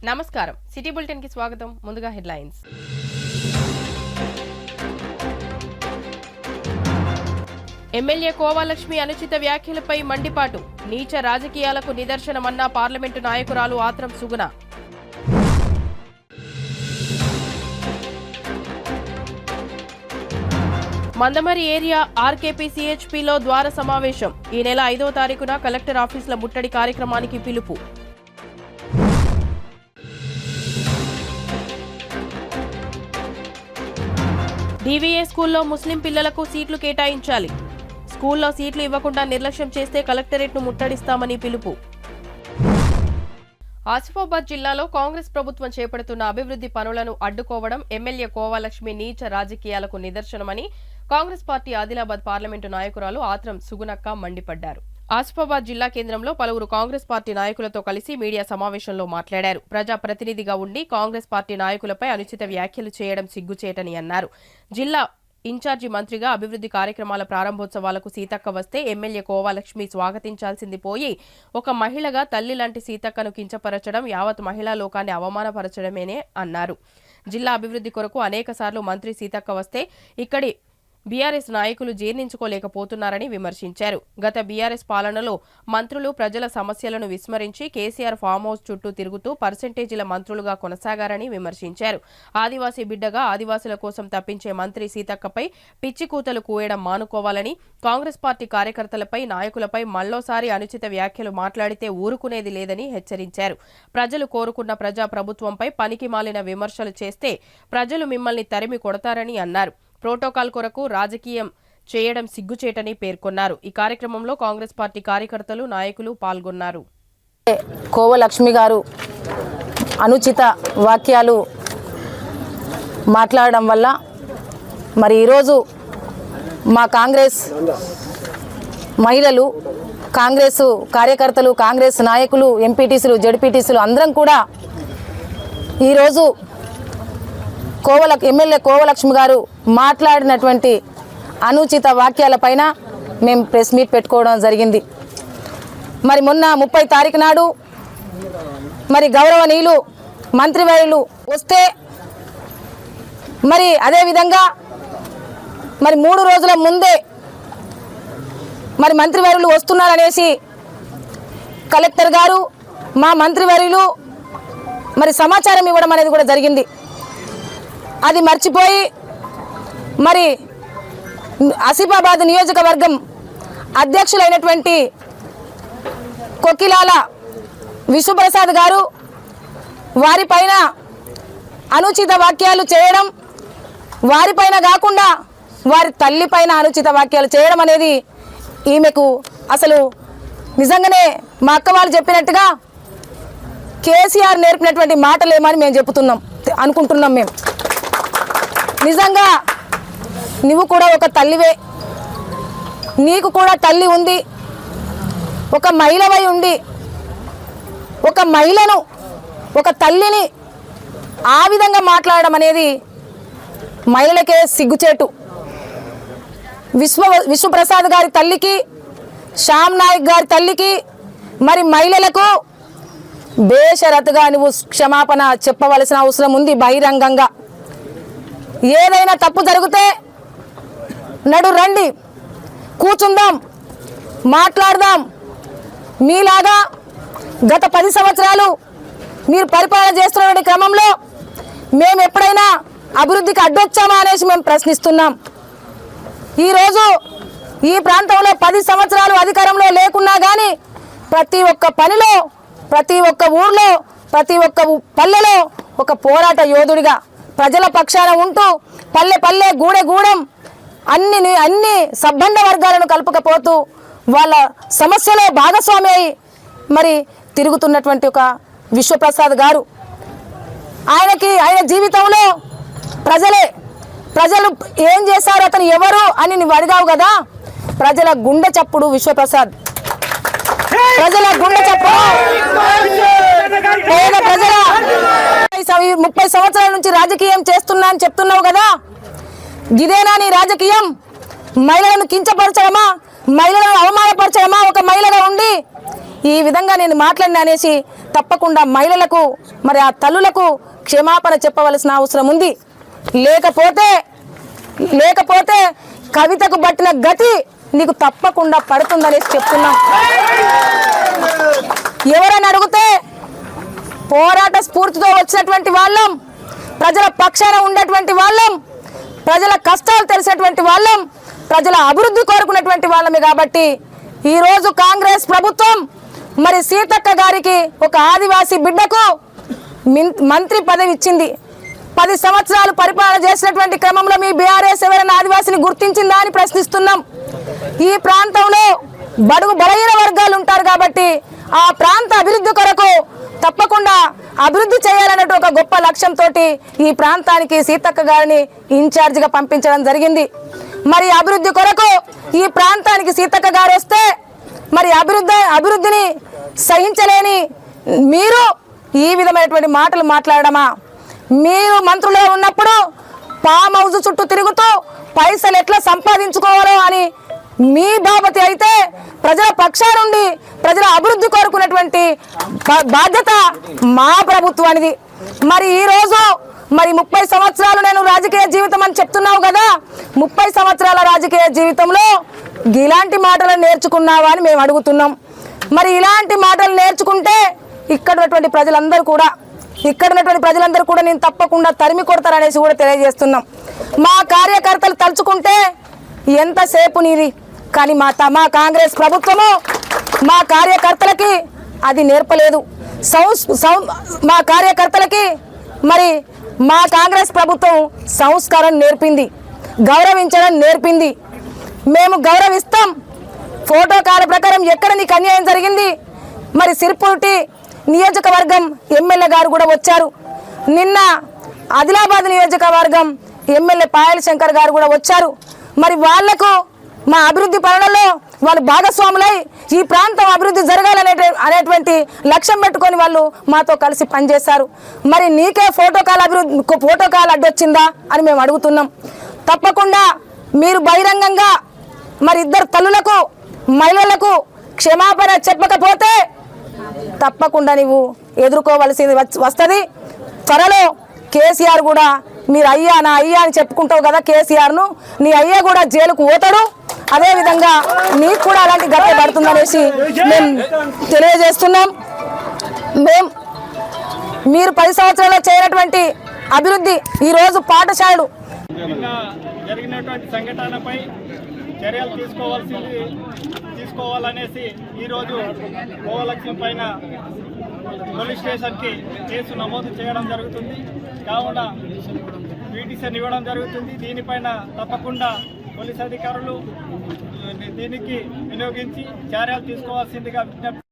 నమస్కారం city bulletin కి స్వాగతం ముందుగా హెడ్లైన్స్ ఎమ్మెల్యే కోవాలక్ష్మి అనుచిత వ్యాఖ్యలపై మండిపాటు నీచ రాజకీయాలకు నిదర్శనమన్న పార్లమెంటు నాయకురాలు ఆత్రం సుగుణ మందమరి ఏరియా ఆర్కేపీ సిహెచ్పిలో ద్వార సమావేశం ఈ నెల 5వ తారీఖున కలెక్టర్ ఆఫీసుల ముట్టడి కార్యక్రమానికి పిలుపు డీవీఏ స్కూల్లో ముస్లిం పిల్లలకు సీట్లు కేటాయించాలి స్కూల్లో సీట్లు ఇవ్వకుండా నిర్లక్ష్యం చేస్తే కలెక్టరేట్ను ముట్టడిస్తామని పిలుపు ఆసిఫాబాద్ జిల్లాలో కాంగ్రెస్ ప్రభుత్వం చేపడుతున్న అభివృద్ధి పనులను అడ్డుకోవడం ఎమ్మెల్యే కోవాలక్ష్మి నీచ రాజకీయాలకు నిదర్శనమని కాంగ్రెస్ పార్టీ ఆదిలాబాద్ పార్లమెంటు నాయకురాలు ఆత్రం సుగుణక్క మండిపడ్డారు. ఆసిఫాబాద్ జిల్లా కేంద్రంలో పలువురు కాంగ్రెస్ పార్టీ నాయకులతో కలిసి మీడియా సమావేశంలో మాట్లాడారు. ప్రజాప్రతినిధిగా ఉండి కాంగ్రెస్ పార్టీ నాయకులపై అనుచిత వ్యాఖ్యలు చేయడం సిగ్గుచేటని అన్నారు. జిల్లా ఇన్ఛార్జి మంత్రిగా అభివృద్ధి కార్యక్రమాల ప్రారంభోత్సవాలకు సీతక్క వస్తే ఎమ్మెల్యే కోవాలక్ష్మి స్వాగతించాల్సింది పోయి ఒక మహిళగా తల్లి లాంటి సీతక్కను కించపరచడం యావత్ మహిళా లోకాన్ని అవమానపరచడమేనే అన్నారు. జిల్లా అభివృద్ధి కొరకు అనేకసార్లు మంత్రి సీతక్క వస్తే ఇక్కడి బీఆర్ఎస్ నాయకులు జీర్ణించుకోలేకపోతున్నారని విమర్శించారు. గత బీఆర్ఎస్ పాలనలో మంత్రులు ప్రజల సమస్యలను విస్మరించి కేసీఆర్ ఫామ్ హౌస్ చుట్టూ తిరుగుతూ పర్సెంటేజీల మంత్రులుగా కొనసాగారని విమర్శించారు. ఆదివాసీ బిడ్డగా ఆదివాసుల కోసం తప్పించే మంత్రి సీతక్కపై పిచ్చి కూతలు కూయడం మానుకోవాలని, కాంగ్రెస్ పార్టీ కార్యకర్తలపై నాయకులపై మళ్లోసారి అనుచిత వ్యాఖ్యలు మాట్లాడితే ఊరుకునేది లేదని హెచ్చరించారు. ప్రజలు కోరుకున్న ప్రజా ప్రభుత్వంపై పనికి మాలిన విమర్శలు చేస్తే ప్రజలు మిమ్మల్ని తరిమి కొడతారని అన్నారు. ప్రోటోకాల్ కొరకు రాజకీయం చేయడం సిగ్గుచేటని పేర్కొన్నారు. ఈ కార్యక్రమంలో కాంగ్రెస్ పార్టీ కార్యకర్తలు నాయకులు పాల్గొన్నారు. కోవలక్ష్మి గారు అనుచిత వాక్యాలు మాట్లాడడం వల్ల మరి ఈరోజు మా కాంగ్రెస్ మహిళలు, కాంగ్రెస్ కార్యకర్తలు, కాంగ్రెస్ నాయకులు, ఎంపీటీసీలు, జడ్పీటీసీలు అందరం కూడా ఈరోజు ఎమ్మెల్యే కోవలక్ష్మి గారు మాట్లాడినటువంటి అనుచిత వాక్యాలపైన మేము ప్రెస్ మీట్ పెట్టుకోవడం జరిగింది. మరి మొన్న 30 తారీఖు నాడు మరి గౌరవనీయులు మంత్రివర్యులు వస్తే మరి అదేవిధంగా మరి 3 రోజుల ముందే మరి మంత్రివర్యులు వస్తున్నారనేసి కలెక్టర్ గారు మా మంత్రివర్యులు మరి సమాచారం ఇవ్వడం అనేది కూడా జరిగింది. అది మర్చిపోయి మరి ఆసిఫాబాద్ నియోజకవర్గం అధ్యక్షులైనటువంటి కొక్కిలాల విశ్వప్రసాద్ గారు వారిపైన అనుచిత వాక్యాలు చేయడం, వారిపైన కాకుండా వారి తల్లిపైన అనుచిత వాక్యాలు చేయడం అనేది ఈమెకు అసలు నిజంగానే మా అక్క వాళ్ళు చెప్పినట్టుగా కేసీఆర్ నేర్పినటువంటి మాటలేమని మేము అనుకుంటున్నాం. మేము నిజంగా నువ్వు కూడా ఒక తల్లివే, నీకు కూడా తల్లి ఉంది. ఒక మహిళవై ఉండి ఒక మహిళను, ఒక తల్లిని ఆ విధంగా మాట్లాడడం అనేది మహిళలకే సిగ్గుచేటు. విశ్వప్రసాద్ గారి తల్లికి, శ్యామ్ నాయక్ గారి తల్లికి, మరి మహిళలకు బేషరతుగా నువ్వు క్షమాపణ చెప్పవలసిన అవసరం ఉంది. బహిరంగంగా ఏదైనా తప్పు జరిగితే నడు రండి, కూర్చుందాం, మాట్లాడదాం. మీలాగా గత 10 సంవత్సరాలు మీరు పరిపాలన చేస్తున్న క్రమంలో మేము ఎప్పుడైనా అభివృద్ధికి అడ్డొచ్చామా అనేసి మేము ప్రశ్నిస్తున్నాం. ఈరోజు ఈ ప్రాంతంలో 10 సంవత్సరాలు అధికారంలో లేకున్నా కానీ ప్రతి ఒక్క పనిలో, ప్రతి ఒక్క ఊర్లో, ప్రతి ఒక్క పల్లెలో ఒక పోరాట యోధుడిగా ప్రజల పక్షాన ఉంటూ పల్లె పల్లె గూడె గూడెం అన్ని సబ్బండ వర్గాలను కలుపుకపోతూ వాళ్ళ సమస్యలో భాగస్వామి అయి మరి తిరుగుతున్నటువంటి ఒక విశ్వప్రసాద్ గారు, ఆయన జీవితంలో ప్రజలు ఏం చేశారు, అతను ఎవరు అని నువ్వు అడిగావు కదా. ప్రజల గుండె చప్పుడు విశ్వప్రసాద్, ప్రజల గుండె చప్పుడు. పేద ప్రజల 30 సంవత్సరాల నుంచి రాజకీయం చేస్తున్నా అని చెప్తున్నావు కదా, ఇదేనా నీ రాజకీయం? మహిళలను కించపరచడమా, మహిళలను అవమానపరచడమా? ఒక మహిళగా ఉండి ఈ విధంగా నేను మాట్లాడినా అనేసి తప్పకుండా మహిళలకు మరి ఆ తల్లులకు క్షమాపణ చెప్పవలసిన అవసరం ఉంది. లేకపోతే కవితకు పట్టిన గతి నీకు తప్పకుండా పడుతుందనేసి చెప్తున్నాం. ఎవరైనా అడిగితే పోరాట స్ఫూర్తితో వచ్చినటువంటి వాళ్ళం, ప్రజల పక్షాన ఉండేటువంటి వాళ్ళం, ప్రజల కష్టాలు తెలిసినటువంటి వాళ్ళం, ప్రజల అభివృద్ధి కోరుకున్నటువంటి వాళ్ళమే. కాబట్టి ఈరోజు కాంగ్రెస్ ప్రభుత్వం మరి సీతక్క గారికి ఒక ఆదివాసీ బిడ్డకు మంత్రి పదవి ఇచ్చింది. 10 సంవత్సరాలు పరిపాలన చేసినటువంటి క్రమంలో మీ బీఆర్ఎస్ ఎవరైనా ఆదివాసిని గుర్తించిందా అని ప్రశ్నిస్తున్నాం. ఈ ప్రాంతంలో బడుగు బలహీన వర్గాలు ఉంటారు కాబట్టి ఆ ప్రాంత అభివృద్ధి కొరకు తప్పకుండా అభివృద్ధి చేయాలన్నట్టు ఒక గొప్ప లక్ష్యంతో ఈ ప్రాంతానికి సీతక్క గారిని ఇన్ఛార్జిగా పంపించడం జరిగింది. మరి అభివృద్ధి కొరకు ఈ ప్రాంతానికి సీతక్క గారు వస్తే మరి అభివృద్ధిని సహించలేని మీరు ఈ విధమైనటువంటి మాటలు మాట్లాడమా? మీరు మంత్రులుగా ఉన్నప్పుడు ఫామ్ హౌస్ చుట్టూ తిరుగుతూ పైసలు ఎట్లా సంపాదించుకోవాలో అని మీ బాబతి అయితే ప్రజల పక్షానుండి ప్రజల అభివృద్ధి కోరుకున్నటువంటి బాధ్యత మా ప్రభుత్వానిది. మరి ఈరోజు మరి 30 సంవత్సరాలు నేను రాజకీయ జీవితం అని చెప్తున్నావు కదా, 30 సంవత్సరాల రాజకీయ జీవితంలో ఇలాంటి మాటలు నేర్చుకున్నావా అని మేము అడుగుతున్నాం. మరి ఇలాంటి మాటలు నేర్చుకుంటే ఇక్కడ ఉన్నటువంటి ప్రజలందరూ కూడా నేను తప్పకుండా తరిమి కొడతారనేసి కూడా తెలియజేస్తున్నాం. మా కార్యకర్తలు తలుచుకుంటే ఎంతసేపు నీది, కానీ మా కాంగ్రెస్ ప్రభుత్వము మా కార్యకర్తలకి అది నేర్పలేదు. మా కార్యకర్తలకి మరి మా కాంగ్రెస్ ప్రభుత్వం సంస్కారం నేర్పింది, గౌరవించడం నేర్పింది. మేము గౌరవిస్తాం. ప్రోటోకాల్ ప్రకారం ఎక్కడ నీకు అన్యాయం జరిగింది, మరి సిర్పూటి నియోజకవర్గం ఎమ్మెల్యే గారు కూడా వచ్చారు. నిన్న ఆదిలాబాద్ నియోజకవర్గం ఎమ్మెల్యే పాయల్ శంకర్ గారు కూడా వచ్చారు. మరి వాళ్లకు మా అభివృద్ధి పనులలో వాళ్ళు భాగస్వాములై ఈ ప్రాంతం అభివృద్ధి జరగాలనేటువంటి లక్ష్యం పెట్టుకొని వాళ్ళు మాతో కలిసి పనిచేశారు. మరి నీకే ప్రోటోకాల్ అడ్డొచ్చిందా అని మేము అడుగుతున్నాం. తప్పకుండా మీరు బహిరంగంగా మరి 2 తల్లులకు మహిళలకు క్షమాపణ చెప్పకపోతే తప్పకుండా నీవు ఎదుర్కోవలసింది వస్తుంది. త్వరలో కేసీఆర్ కూడా మీరు అయ్యా నా అయ్యా అని చెప్పుకుంటావు కదా కేసీఆర్ను, నీ అయ్యా కూడా జైలుకు పోతాడు. అదేవిధంగా నీకు కూడా అలాంటి గట్ట పడుతుందనేసి మేము తెలియజేస్తున్నాం. మీరు 10 సంవత్సరాల్లో చేయనటువంటి అభివృద్ధి ఈరోజు పాఠశాలలు జరిగినటువంటి సంఘటనపై చర్యలు తీసుకోవాలనేసి ఈరోజు గోవలక్ష్మి పైన పోలీస్ స్టేషన్కి కేసు నమోదు చేయడం జరుగుతుంది. కావున పిటిషన్ ఇవ్వడం జరుగుతుంది. దీనిపైన తప్పకుండా పోలీస్ అధికారులు దీనికి వినియోగించి చర్యలు తీసుకోవాల్సిందిగా విజ్ఞప్తి.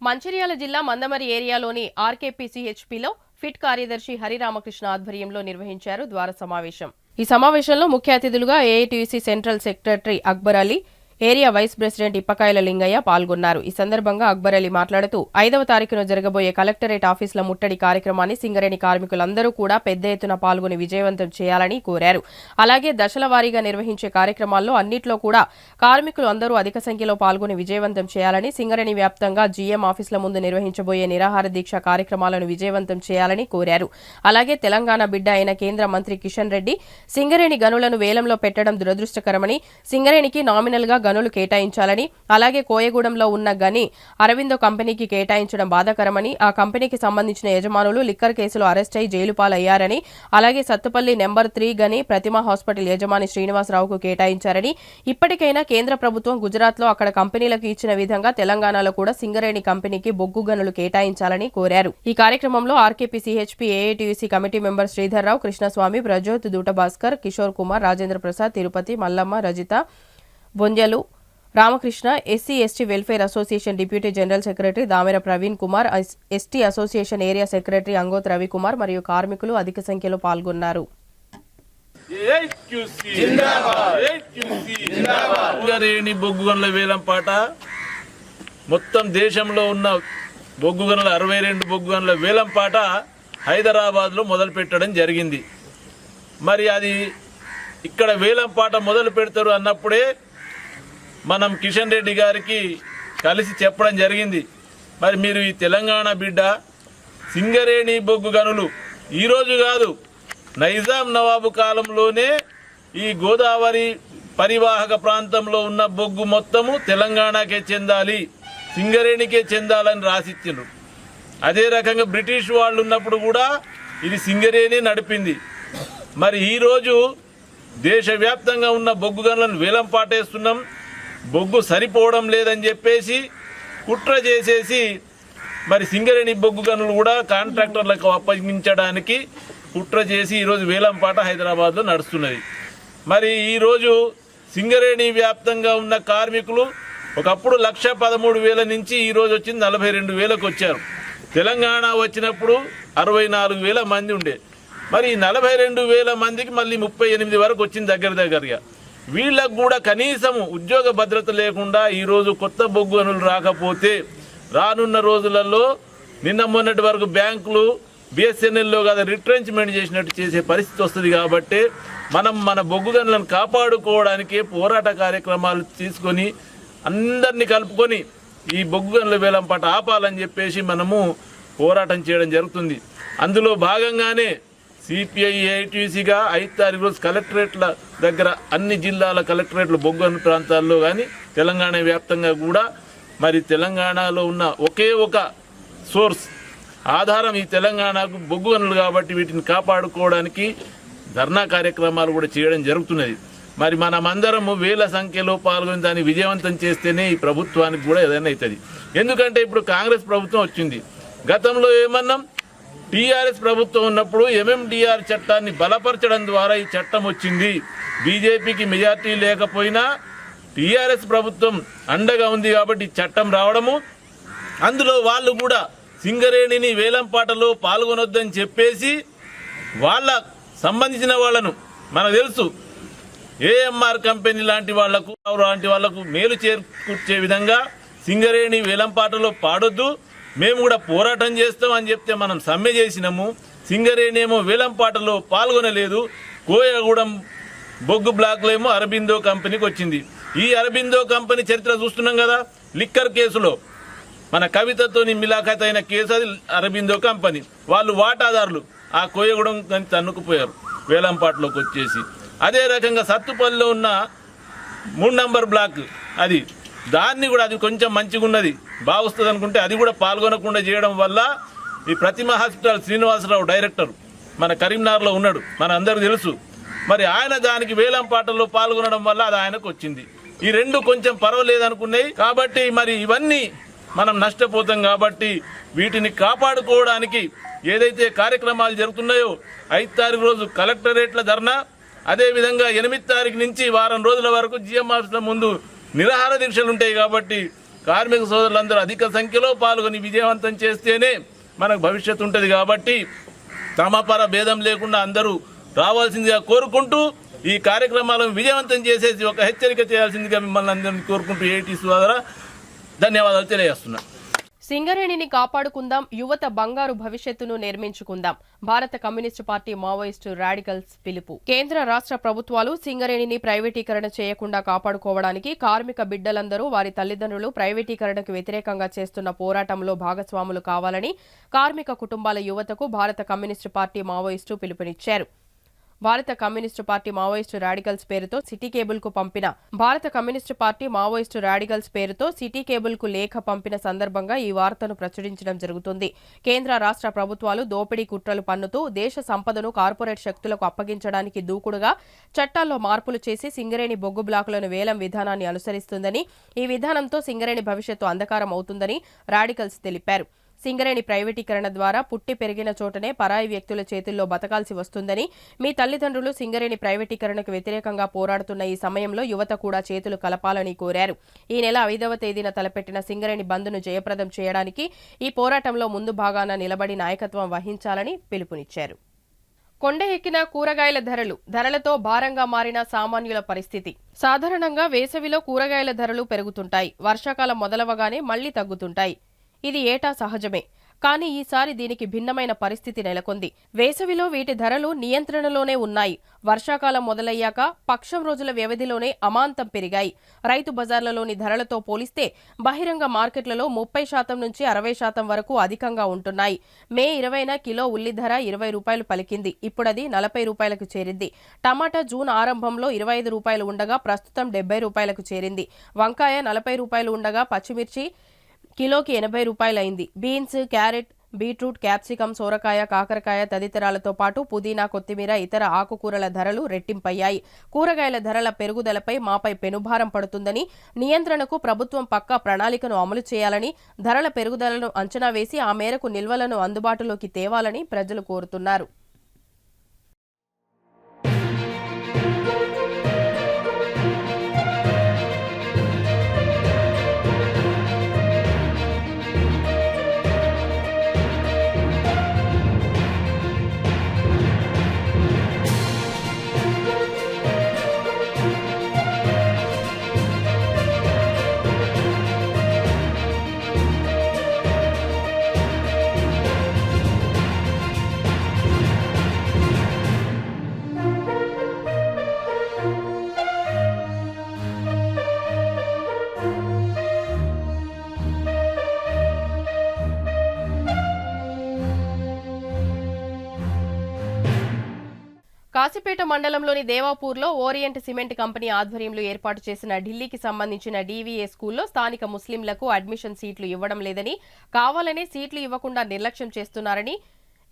మంచిర్యాల జిల్లా మందమరి ఏరియాలోని ఆర్కేపీసీహెచ్పీలో ఫిట్ కార్యదర్శి హరిరామకృష్ణ ఆధ్వర్యంలో నిర్వహించారు ద్వార సమావేశం. ఈ సమావేశంలో ముఖ్య అతిథులుగా AITUC central secretary Akbar Ali, area vice president Ippakayala Lingaiah పాల్గొన్నారు. ఈ సందర్భంగా అక్బర్ అలీ మాట్లాడుతూ 5వ తారీఖున జరగబోయే కలెక్టరేట్ ఆఫీసుల ముట్టడి కార్యక్రమాన్ని సింగరేణి కార్మికులందరూ కూడా పెద్ద ఎత్తున పాల్గొని విజయవంతం చేయాలని కోరారు. అలాగే దశల వారీగా నిర్వహించే కార్యక్రమాల్లో అన్నింటిలో కూడా కార్మికులు అందరూ అధిక సంఖ్యలో పాల్గొని విజయవంతం చేయాలని, సింగరేణి వ్యాప్తంగా జీఎం ఆఫీసుల ముందు నిర్వహించబోయే నిరాహార దీక్ష కార్యక్రమాలను విజయవంతం చేయాలని కోరారు. అలాగే తెలంగాణ బిడ్డ అయిన కేంద్ర మంత్రి కిషన్ రెడ్డి సింగరేణి గనులను వేలంలో పెట్టడం దురదృష్టకరమని, సింగరేణికి నామినల్ గా గనులు కేటాయించాలని, అలాగే కోయగూడెంలో ఉన్న గని అరవిందో కంపెనీకి కేటాయించడం బాధాకరమని, ఆ కంపెనీకి సంబంధించిన యజమానులు లిక్కర్ కేసులో అరెస్ట్ అయి జైలు పాలయ్యారని, అలాగే సత్తుపల్లి నెంబర్ 3 గని ప్రతిమా హాస్పిటల్ యజమాని శ్రీనివాసరావుకు కేటాయించారని, ఇప్పటికైనా కేంద్ర ప్రభుత్వం గుజరాత్లో అక్కడ కంపెనీలకు ఇచ్చిన విధంగా తెలంగాణలో కూడా సింగరేణి కంపెనీకి బొగ్గు గనులు కేటాయించాలని కోరారు. ఈ కార్యక్రమంలో RKPCHP AITUC committee member Sridhar Rao, Krishnaswamy, Prajyoth, Duta Bhaskar, Kishore Kumar, Rajendra Prasad, Tirupati, Mallamma, Rajitha, బొంజలు, Ramakrishna, SC ST welfare association deputy general secretary Damera Praveen Kumar, ST association area secretary Angoth Ravikumar మరియు కార్మికులు అధిక సంఖ్యలో పాల్గొన్నారు. సింగరేణి బొగ్గు గనుల వేలం పాట మొత్తం దేశంలో ఉన్న బొగ్గు గనుల 62 బొగ్గు గనుల వేలం పాట హైదరాబాద్లో మొదలు పెట్టడం జరిగింది. మరి అది ఇక్కడ వేలం పాట మొదలు పెడతారు అన్నప్పుడే మనం కిషన్ రెడ్డి గారికి కలిసి చెప్పడం జరిగింది. మరి మీరు ఈ తెలంగాణ బిడ్డ సింగరేణి బొగ్గు గనులు ఈరోజు కాదు, నైజాం నవాబు కాలంలోనే ఈ గోదావరి పరివాహక ప్రాంతంలో ఉన్న బొగ్గు మొత్తము తెలంగాణకే చెందాలి, సింగరేణికే చెందాలని రాసిచ్చిండ్రు. అదే రకంగా బ్రిటిష్ వాళ్ళు ఉన్నప్పుడు కూడా ఇది సింగరేణి నడిపింది. మరి ఈరోజు దేశవ్యాప్తంగా ఉన్న బొగ్గు గనులను వేలం పాటేస్తున్నాం, బొగ్గు సరిపోవడం లేదని చెప్పేసి కుట్ర చేసేసి మరి సింగరేణి బొగ్గు గనులు కూడా కాంట్రాక్టర్లకు అప్పగించడానికి కుట్ర చేసి ఈరోజు వేలం పాట హైదరాబాద్లో నడుస్తున్నది. మరి ఈరోజు సింగరేణి వ్యాప్తంగా ఉన్న కార్మికులు ఒకప్పుడు 1,13,000 నుంచి ఈరోజు వచ్చింది 42,000కు వచ్చారు. తెలంగాణ వచ్చినప్పుడు 64,000 మంది ఉండే. మరి 42,000 మందికి మళ్ళీ 38 వరకు వచ్చింది దగ్గరగా. వీళ్ళకు కూడా కనీసం ఉద్యోగ భద్రత లేకుండా ఈరోజు కొత్త బొగ్గు గనులు రాకపోతే రానున్న రోజులలో నిన్న మొన్నటి వరకు బ్యాంకులు బిఎస్ఎన్ఎల్లో కదా రిట్రెంచ్మెంట్ చేసినట్టు చేసే పరిస్థితి వస్తుంది. కాబట్టి మనం మన బొగ్గు గనులను కాపాడుకోవడానికి పోరాట కార్యక్రమాలు తీసుకొని అందరినీ కలుపుకొని ఈ బొగ్గు గనుల వేలం పాట ఆపాలని చెప్పేసి మనము పోరాటం చేయడం జరుగుతుంది. అందులో భాగంగానే సిపిఐ ఏఐటీసీగా 5 తారీఖు రోజు కలెక్టరేట్ల దగ్గర అన్ని జిల్లాల కలెక్టరేట్లు బొగ్గు గనుల ప్రాంతాల్లో కానీ తెలంగాణ వ్యాప్తంగా కూడా మరి తెలంగాణలో ఉన్న ఒకే ఒక సోర్స్ ఆధారం ఈ తెలంగాణకు బొగ్గు గనులు కాబట్టి వీటిని కాపాడుకోవడానికి ధర్నా కార్యక్రమాలు కూడా చేయడం జరుగుతున్నది. మరి మనమందరము వేల సంఖ్యలో పాల్గొని దాన్ని విజయవంతం చేస్తేనే ఈ ప్రభుత్వానికి కూడా ఏదైనా అవుతుంది. ఎందుకంటే ఇప్పుడు కాంగ్రెస్ ప్రభుత్వం వచ్చింది. గతంలో ఏమన్నాం, టీఆర్ఎస్ ప్రభుత్వం ఉన్నప్పుడు ఎంఎండిఆర్ చట్టాన్ని బలపరచడం ద్వారా ఈ చట్టం వచ్చింది. బీజేపీకి మెజార్టీ లేకపోయినా టీఆర్ఎస్ ప్రభుత్వం అండగా ఉంది కాబట్టి చట్టం రావడము, అందులో వాళ్ళు కూడా సింగరేణిని వేలంపాటలో పాల్గొనొద్దని చెప్పేసి వాళ్ళ సంబంధించిన వాళ్ళను మనకు తెలుసు ఏఎంఆర్ కంపెనీ లాంటి వాళ్లకు మేలు చేకూర్చే విధంగా సింగరేణి వేలంపాటలో పాడొద్దు, మేము కూడా పోరాటం చేస్తాం అని చెప్తే మనం సమ్మె చేసినాము. సింగరేణి ఏమో వేలంపాటలో పాల్గొనలేదు. కోయగూడెం బొగ్గు బ్లాక్లో ఏమో అరబిందో కంపెనీకి వచ్చింది. ఈ అరబిందో కంపెనీ చరిత్ర చూస్తున్నాం కదా. లిక్కర్ కేసులో మన కవితతో మిలాఖత్ అయిన కేసు అది అరబిందో కంపెనీ. వాళ్ళు వాటాదారులు ఆ కోయగూడెం తన్నుకుపోయారు వేలంపాటలోకి వచ్చేసి. అదే రకంగా సత్తుపల్లిలో ఉన్న 3 నంబర్ బ్లాక్ అది దాన్ని కూడా అది కొంచెం మంచిగా ఉన్నది బాగుస్తుంది అనుకుంటే అది కూడా పాల్గొనకుండా చేయడం వల్ల ఈ ప్రతిమ హాస్పిటల్ శ్రీనివాసరావు డైరెక్టర్ మన కరీంనగర్లో ఉన్నాడు, మన అందరికీ తెలుసు. మరి ఆయన దానికి వేలంపాటల్లో పాల్గొనడం వల్ల అది ఆయనకు వచ్చింది. ఈ రెండు కొంచెం పర్వాలేదు అనుకున్నాయి కాబట్టి మరి ఇవన్నీ మనం నష్టపోతాం. కాబట్టి వీటిని కాపాడుకోవడానికి ఏదైతే కార్యక్రమాలు జరుగుతున్నాయో 5 తారీఖు రోజు కలెక్టరేట్ల ధర్నా, అదేవిధంగా 8 తారీఖు నుంచి వారం రోజుల వరకు జిఎం ఆఫీసుల ముందు నిరాహార దీక్షలు ఉంటాయి. కాబట్టి కార్మిక సోదరులందరూ అధిక సంఖ్యలో పాల్గొని విజయవంతం చేస్తేనే మనకు భవిష్యత్తు ఉంటుంది. కాబట్టి తమపర భేదం లేకుండా అందరూ రావాల్సిందిగా కోరుకుంటూ ఈ కార్యక్రమాలను విజయవంతం చేసేసి ఒక హెచ్చరిక చేయాల్సిందిగా మిమ్మల్ని అందరినీ కోరుకుంటూ ఏఐటీసీ ద్వారా ధన్యవాదాలు తెలియజేస్తున్నాను. సింగరేణిని కాపాడుకుందాం, యువత బంగారు భవిష్యత్తును నిర్మించుకుందాం. భారత కమ్యూనిస్టు పార్టీ మావోయిస్టు రాడికల్స్ పిలుపు. కేంద్ర రాష్ట్ర ప్రభుత్వాలు సింగరేణిని ప్రైవేటీకరణ చేయకుండా కాపాడుకోవడానికి కార్మిక బిడ్డలందరూ వారి తల్లిదండ్రులు ప్రైవేటీకరణకు వ్యతిరేకంగా చేస్తున్న పోరాటంలో భాగస్వాములు కావాలని కార్మిక కుటుంబాల యువతకు భారత కమ్యూనిస్టు పార్టీ మావోయిస్టు పిలుపునిచ్చారు. భారత కమ్యూనిస్టు పార్టీ మావోయిస్టు రాడికల్స్ పేరుతో సిటీ కేబుల్ కు లేఖ పంపిన సందర్భంగా ఈ వార్తను ప్రచురించడం జరుగుతుంది. కేంద్ర రాష్ట్ర ప్రభుత్వాలు దోపిడీ కుట్రలు పన్నుతూ దేశ సంపదను కార్పొరేట్ శక్తులకు అప్పగించడానికి దూకుడుగా చట్టాల్లో మార్పులు చేసి సింగరేణి బొగ్గు బ్లాకులను వేలం విధానాన్ని అనుసరిస్తుందని, ఈ విధానంతో సింగరేణి భవిష్యత్తు అంధకారం అవుతుందని రాడికల్స్ తెలిపారు. సింగరేణి ప్రైవేటీకరణ ద్వారా పుట్టి పెరిగిన చోటనే పరాయి వ్యక్తుల చేతుల్లో బతకాల్సి వస్తుందని, మీ తల్లిదండ్రులు సింగరేణి ప్రైవేటీకరణకు వ్యతిరేకంగా పోరాడుతున్న ఈ సమయంలో యువత కూడా చేతులు కలపాలని కోరారు. ఈ నెల 5వ తేదీన తలపెట్టిన సింగరేణి బంద్ను జయప్రదం చేయడానికి ఈ పోరాటంలో ముందు భాగాన నిలబడి నాయకత్వం వహించాలని పిలుపునిచ్చారు. కొండ ఎక్కిన కూరగాయల ధరలతో భారంగా మారిన సామాన్యుల పరిస్థితి. సాధారణంగా వేసవిలో కూరగాయల ధరలు పెరుగుతుంటాయి, వర్షాకాలం మొదలవగానే మళ్లీ తగ్గుతుంటాయి. ఇది ఏటా సహజమే. కానీ ఈసారి దీనికి భిన్నమైన పరిస్థితి నెలకొంది. వేసవిలో వీటి ధరలు నియంత్రణలోనే ఉన్నాయి. వర్షాకాలం మొదలయ్యాక పక్షం రోజుల వ్యవధిలోనే అమాంతం పెరిగాయి. రైతు బజార్లలోని ధరలతో పోలిస్తే బహిరంగ మార్కెట్లలో 30% నుంచి 60% వరకు అధికంగా ఉంటున్నాయి. మే 20న కిలో ఉల్లి ధర 20 రూపాయలు పలికింది. ఇప్పుడది 40 రూపాయలకు చేరింది. టమాటా జూన్ ఆరంభంలో 25 రూపాయలు ఉండగా ప్రస్తుతం 70 రూపాయలకు చేరింది. వంకాయ 40 రూపాయలు ఉండగా పచ్చిమిర్చి కిలోకి 80 రూపాయలైంది. బీన్స్, క్యారెట్, బీట్రూట్, క్యాప్సికం, సోరకాయ, కాకరకాయ తదితరాలతో పాటు పుదీనా, కొత్తిమీర, ఇతర ఆకుకూరల ధరలు రెట్టింపయ్యాయి. కూరగాయల ధరల పెరుగుదలపై మాపై పెనుభారం పడుతుందని, నియంత్రణకు ప్రభుత్వం పక్కా ప్రణాళికను అమలు చేయాలని, ధరల పెరుగుదలను అంచనా వేసి ఆ మేరకు నిల్వలను అందుబాటులోకి తేవాలని ప్రజలు కోరుతున్నారు. కాశీపేట మండలంలోని దేవాపూర్లో ఓరియంట్ సిమెంట్ కంపెనీ ఆధ్వర్యంలో ఏర్పాటు చేసిన ఢిల్లీకి సంబంధించిన డీవీఏ స్కూల్లో స్థానిక ముస్లింలకు అడ్మిషన్ సీట్లు ఇవ్వడం లేదని, కావాలనే సీట్లు ఇవ్వకుండా నిర్లక్ష్యం చేస్తున్నారని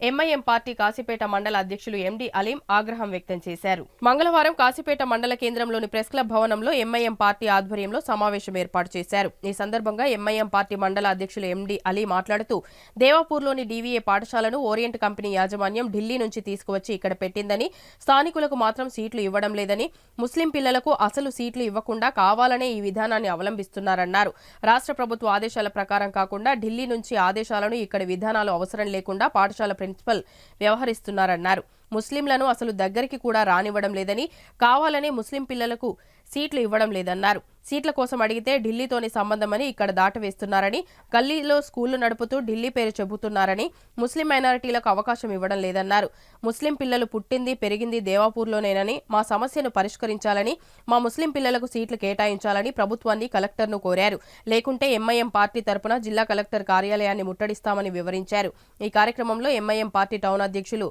ఎంఐఎం పార్టీ కాశీపేట మండల అధ్యక్షులు ఎండి అలీం ఆగ్రహం వ్యక్తం చేశారు. మంగళవారం కాశీపేట మండల కేంద్రంలోని ప్రెస్ క్లబ్ భవనంలో ఎంఐఎం పార్టీ ఆధ్వర్యంలో సమావేశం ఏర్పాటు చేశారు. ఈ సందర్భంగా ఎంఐఎం పార్టీ మండల అధ్యక్షులు ఎండి అలీ మాట్లాడుతూ, దేవాపూర్లోని డీవీఏ పాఠశాలను ఓరియంట్ కంపెనీ యాజమాన్యం ఢిల్లీ నుంచి తీసుకువచ్చి ఇక్కడ పెట్టిందని, స్థానికులకు మాత్రం సీట్లు ఇవ్వడం లేదని, ముస్లిం పిల్లలకు అసలు సీట్లు ఇవ్వకుండా కావాలనే ఈ విధానాన్ని అవలంబిస్తున్నారన్నారు. రాష్ట్ర ప్రభుత్వ ఆదేశాల ప్రకారం కాకుండా ఢిల్లీ నుంచి ఆదేశాలను ఇక్కడి విధానాలు అవసరం లేకుండా పాఠశాల ప్రిన్సిపల్ వ్యవహరిస్తున్నారన్నారు. ముస్లింలను అసలు దగ్గరికి కూడా రానివ్వడం లేదని, కావాలనే ముస్లిం పిల్లలకు సీట్లు ఇవ్వడం లేదన్నారు. సీట్ల కోసం అడిగితే ఢిల్లీతోనే సంబంధమని ఇక్కడ దాటవేస్తున్నారని, గల్లీలో స్కూళ్లు నడుపుతూ ఢిల్లీ పేరు చెబుతున్నారని, ముస్లిం మైనారిటీలకు అవకాశం ఇవ్వడం లేదన్నారు. ముస్లిం పిల్లలు పుట్టింది పెరిగింది దేవాపూర్లోనేనని, మా సమస్యను పరిష్కరించాలని, మా ముస్లిం పిల్లలకు సీట్లు కేటాయించాలని ప్రభుత్వాన్ని, కలెక్టర్ను కోరారు. లేకుంటే ఎంఐఎం పార్టీ తరపున జిల్లా కలెక్టర్ కార్యాలయాన్ని ముట్టడిస్తామని వివరించారు. ఈ కార్యక్రమంలో ఎంఐఎం పార్టీ టౌన్ అధ్యక్షులు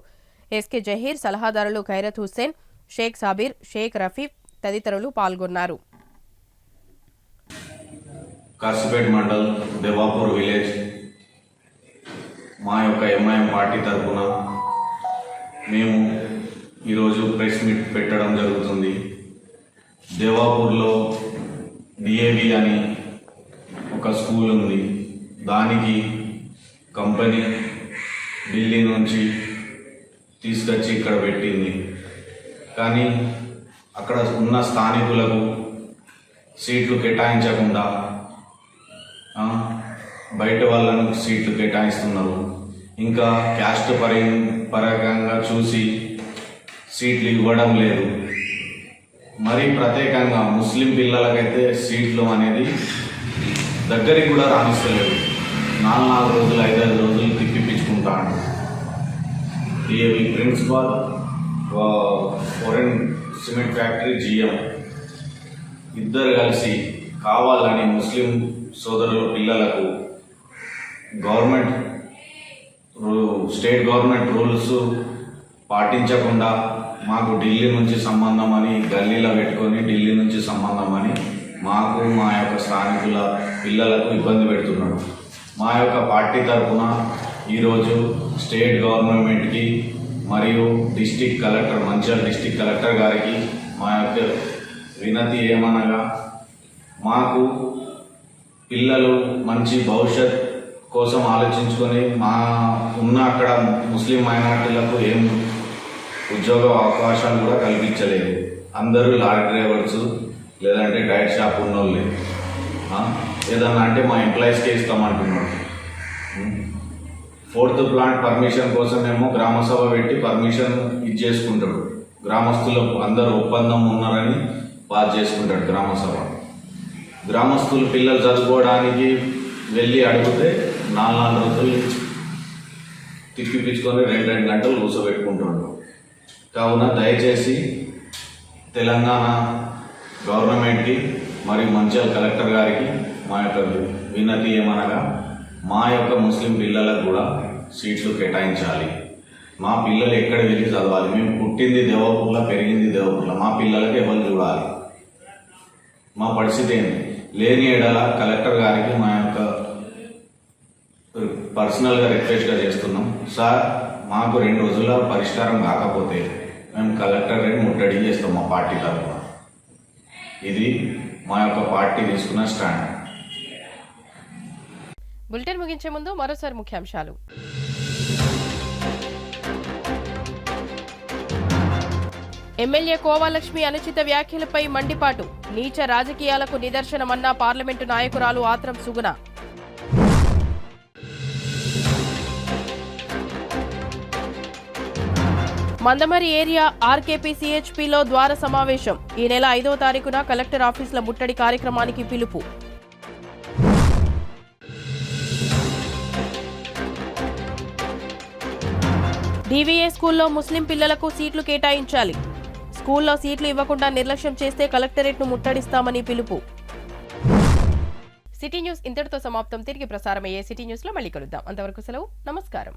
ఎస్కే జహీర్, సలహాదారులు ఖైరత్ హుస్సేన్, షేక్ సాబీర్, షేక్ రఫీఫ్ తదితరులు పాల్గొన్నారు. కాశీపేట మండల్ దేవాపూర్ విలేజ్ మా యొక్క ఎంఐఎం పార్టీ తరఫున మేము ఈరోజు ప్రెస్ మీట్ పెట్టడం జరుగుతుంది. దేవాపూర్లో డిఏవి అని ఒక స్కూల్ ఉంది. దానికి కంపెనీ ఢిల్లీ నుంచి తీసుకొచ్చి ఇక్కడ పెట్టింది. కానీ అక్కడ ఉన్న స్థానికులకు సీట్లు కేటాయించకుండా బయట వాళ్ళను సీట్లు కేటాయిస్తున్నారు. ఇంకా క్యాస్ట్ పరంగా చూసి సీట్లు ఇవ్వడం లేదు. మరి ప్రత్యేకంగా ముస్లిం పిల్లలకైతే సీట్లు అనేది దగ్గరికి కూడా రాణిస్తలేదు. 4 రోజులు 5 రోజులు తిప్పించుకుంటాడు. DAV principal, foreign cement factory GM ఇద్దరు కలిసి కావాలని ముస్లిం సోదరుల పిల్లలకు స్టేట్ గవర్నమెంట్ రూల్స్ పాటించకుండా మాకు ఢిల్లీ నుంచి సంబంధం అని గల్లీలో పెట్టుకొని ఢిల్లీ నుంచి సంబంధం అని మాకు మా యొక్క స్థానికుల పిల్లలకు ఇబ్బంది పెడుతున్నాడు. మా యొక్క పార్టీ తరఫున ఈరోజు స్టేట్ గవర్నమెంట్కి మరియు district collector, Mancherial district collector గారికి మా యొక్క వినతి ఏమనగా, మాకు పిల్లలు మంచి భవిష్యత్ కోసం ఆలోచించుకొని మా ఉన్న అక్కడ ముస్లిం మైనారిటీలకు ఏం ఉద్యోగ అవకాశాలు కూడా కల్పించలేదు. అందరూ లారీ డ్రైవర్స్ లేదంటే డైట్ షాప్ ఉన్నోళ్ళే. ఏదన్నా అంటే మా ఎంప్లాయీస్కే ఇస్తామంటున్నాడు. 4th ప్లాంట్ పర్మిషన్ కోసమేమో గ్రామసభ పెట్టి పర్మిషన్ చేసుకుంటాడు. గ్రామస్తులకు అందరూ ఒప్పందం ఉన్నారని పాస్ చేసుకుంటాడు గ్రామసభ. గ్రామస్తులు పిల్లలు చదువుకోవడానికి వెళ్ళి అడిగితే 4 రోజులు తిప్పిపించుకొని 2 గంటలు కూర్చోబెట్టుకుంటుండ్రు. కావున దయచేసి తెలంగాణ గవర్నమెంట్కి మరియు మంచిర్యాల కలెక్టర్ గారికి మా యొక్క వినతి ఏమనగా మా యొక్క ముస్లిం పిల్లలకు కూడా సీట్లు కేటాయించాలి. మా పిల్లలు ఎక్కడ వెళ్ళి చదవాలి? మేము పుట్టింది దేవపూర్లో, పెరిగింది దేవపూర్లో. మా పిల్లలకి ఎవరు చూడాలి? మా పరిస్థితి ఏంటి? లేని ఎడల కలెక్టర్ గారికి మా యొక్క పర్సనల్గా రిక్వెస్ట్గా చేస్తున్నాం. సార్, మాకు 2 రోజుల్లో పరిష్కారం కాకపోతే మేము కలెక్టర్ గారిని ముట్టడి చేస్తాం మా పార్టీ తరఫున. ఇది మా యొక్క పార్టీ తీసుకున్న స్టాండ్. బులెటిన్ ముగించే ముందు మరోసారి ముఖ్యాంశాలు. ఎమ్మెల్యే కోవాలక్ష్మి అనుచిత వ్యాఖ్యలపై మండిపాటు. నీచ రాజకీయాలకు నిదర్శనమన్న పార్లమెంటు నాయకురాలు ఆత్రం సుగుణ. మందమరి ఏరియా ఆర్కేపీ సిహెచ్పిలో ద్వార సమావేశం. ఈ నెల 5వ తారీఖున కలెక్టర్ ఆఫీసుల ముట్టడి కార్యక్రమానికి పిలుపు. డీవీఏ స్కూల్లో ముస్లిం పిల్లలకు సీట్లు కేటాయించాలి. స్కూల్లో సీట్లు ఇవ్వకుండా నిర్లక్ష్యం చేస్తే కలెక్టరేట్ను ముట్టడిస్తామని పిలుపు. సిటీ న్యూస్ ఇంతటితో సమాప్తం. తిరిగి ప్రసారమయ్యే సిటీ న్యూస్లో మళ్ళీ కలుద్దాం. అంతవరకు సెలవు. నమస్కారం.